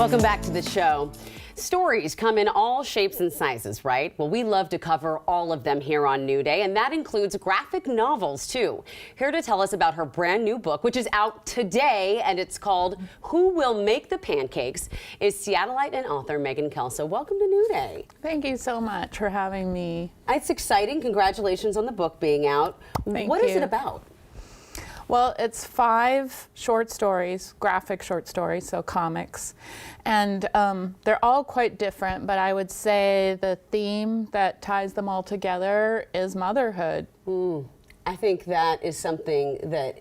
Welcome back to the show. Stories come in all shapes and sizes, right? Well, we love to cover all of them here on New Day, and that includes graphic novels, too. Here to tell us about her brand new book, which is out today, and it's called Who Will Make the Pancakes, is Seattleite and author Megan Kelso. Welcome to New Day. Thank you so much for having me. It's exciting. Congratulations on the book being out. Thank What you. is it about? Well, it's 5 short stories, graphic short stories, so comics. And they're all quite different, but I would say the theme that ties them all together is motherhood. I think that is something that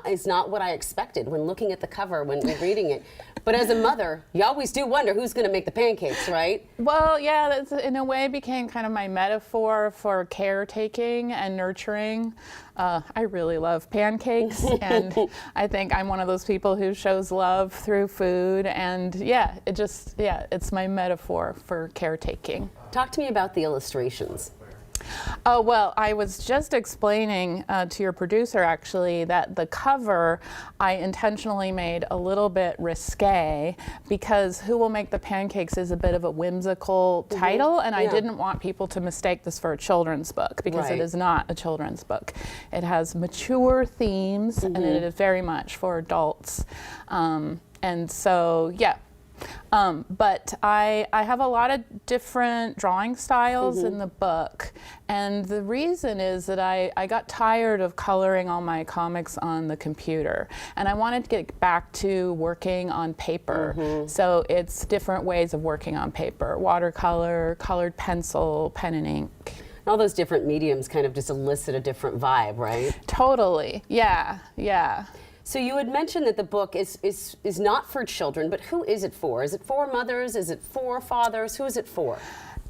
is not what I expected when looking at the cover, when reading it. But as a mother, you always do wonder who's going to make the pancakes, right? Well, yeah, that's in a way became kind of my metaphor for caretaking and nurturing. I really love pancakes, and I think I'm one of those people who shows love through food. And yeah, it's my metaphor for caretaking. Talk to me about the illustrations. Oh, well, I was just explaining to your producer, actually, that the cover I intentionally made a little bit risque because Who Will Make the Pancakes is a bit of a whimsical title, and I didn't want people to mistake this for a children's book because it is not a children's book. It has mature themes, and it is very much for adults. And so, yeah. But I have a lot of different drawing styles in the book, and the reason is that I got tired of coloring all my comics on the computer, and I wanted to get back to working on paper. So it's different ways of working on paper: watercolor, colored pencil, pen and ink. All those different mediums kind of just elicit a different vibe, right? Totally, yeah, yeah. So you had mentioned that the book is not for children, but who is it for? Is it for mothers? Is it for fathers? Who is it for?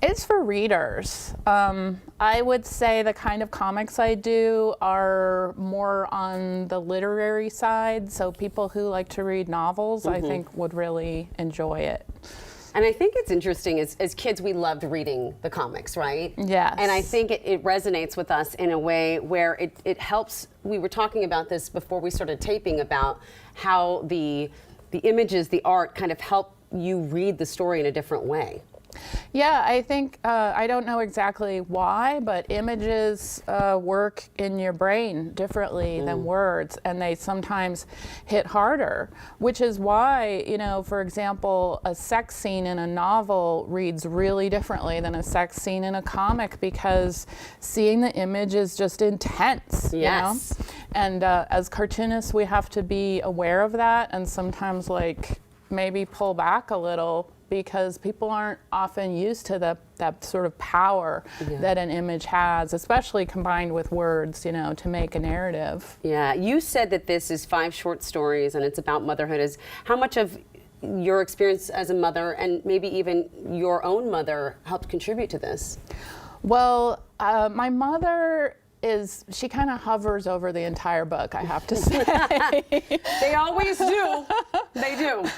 It's for readers. I would say the kind of comics I do are more on the literary side, so people who like to read novels, I think, would really enjoy it. And I think it's interesting, as kids, we loved reading the comics, right? Yes. And I think it resonates with us in a way where it helps. We were talking about this before we started taping about how the images, the art kind of help you read the story in a different way. Yeah, I think, I don't know exactly why, but images work in your brain differently than words, and they sometimes hit harder, which is why, you know, for example, a sex scene in a novel reads really differently than a sex scene in a comic because seeing the image is just intense, you know? And as cartoonists, we have to be aware of that and sometimes, like, maybe pull back a little because people aren't often used to that sort of power that an image has, especially combined with words, you know, to make a narrative. Yeah, you said that this is 5 short stories and it's about motherhood. How much of your experience as a mother and maybe even your own mother helped contribute to this? Well, my mother she kind of hovers over the entire book, I have to say. They always do. They do.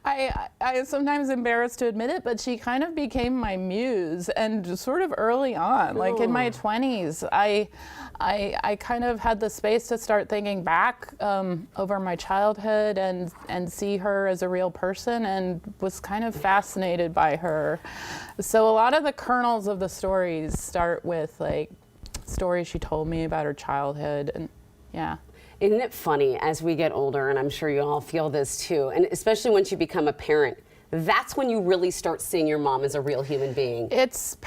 I am sometimes embarrassed to admit it, but she kind of became my muse, and sort of early on, like in my 20s, I kind of had the space to start thinking back over my childhood and see her as a real person, and was kind of fascinated by her. So a lot of the kernels of the stories start with like stories she told me about her childhood, and yeah. Isn't it funny as we get older, and I'm sure you all feel this too, and especially once you become a parent, that's when you really start seeing your mom as a real human being. It's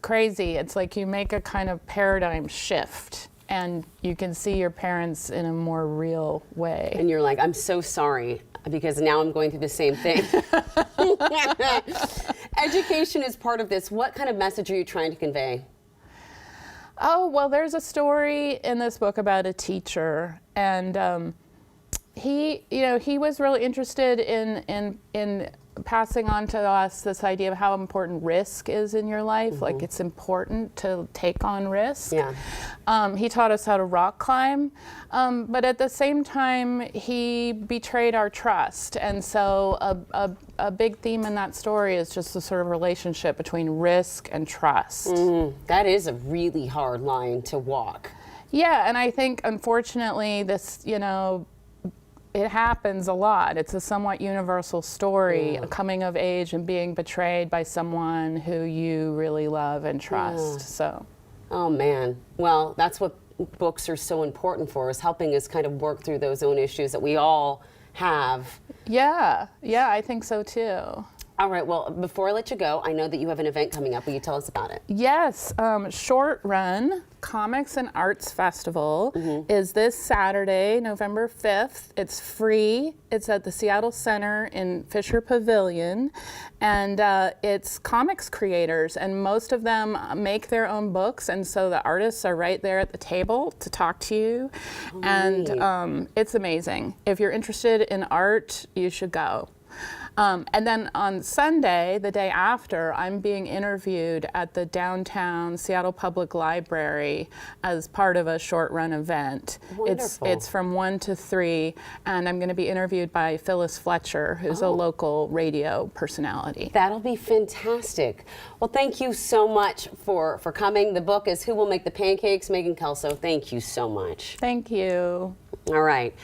crazy. It's like you make a kind of paradigm shift and you can see your parents in a more real way. And you're like, I'm so sorry, because now I'm going through the same thing. Education is part of this. What kind of message are you trying to convey? Oh, well, there's a story in this book about a teacher, and he was really interested in passing on to us this idea of how important risk is in your life. Like, it's important to take on risk. Yeah. He taught us how to rock climb, but at the same time, he betrayed our trust. And so a big theme in that story is just the sort of relationship between risk and trust. That is a really hard line to walk. Yeah, and I think, unfortunately, this, it happens a lot. It's a somewhat universal story, a coming of age and being betrayed by someone who you really love and trust. So. Oh man, well, that's what books are so important for, is helping us kind of work through those own issues that we all have. Yeah, I think so too. All right, well, before I let you go, I know that you have an event coming up. Will you tell us about it? Yes, Short Run Comics and Arts Festival is this Saturday, November 5th. It's free. It's at the Seattle Center in Fisher Pavilion, and it's comics creators, and most of them make their own books, and so the artists are right there at the table to talk to you, and it's amazing. If you're interested in art, you should go. And then on Sunday, the day after, I'm being interviewed at the downtown Seattle Public Library as part of a short run event. Wonderful. It's from 1 to 3, and I'm going to be interviewed by Phyllis Fletcher, who's a local radio personality. That'll be fantastic. Well, thank you so much for coming. The book is Who Will Make the Pancakes? Megan Kelso, thank you so much. Thank you. All right.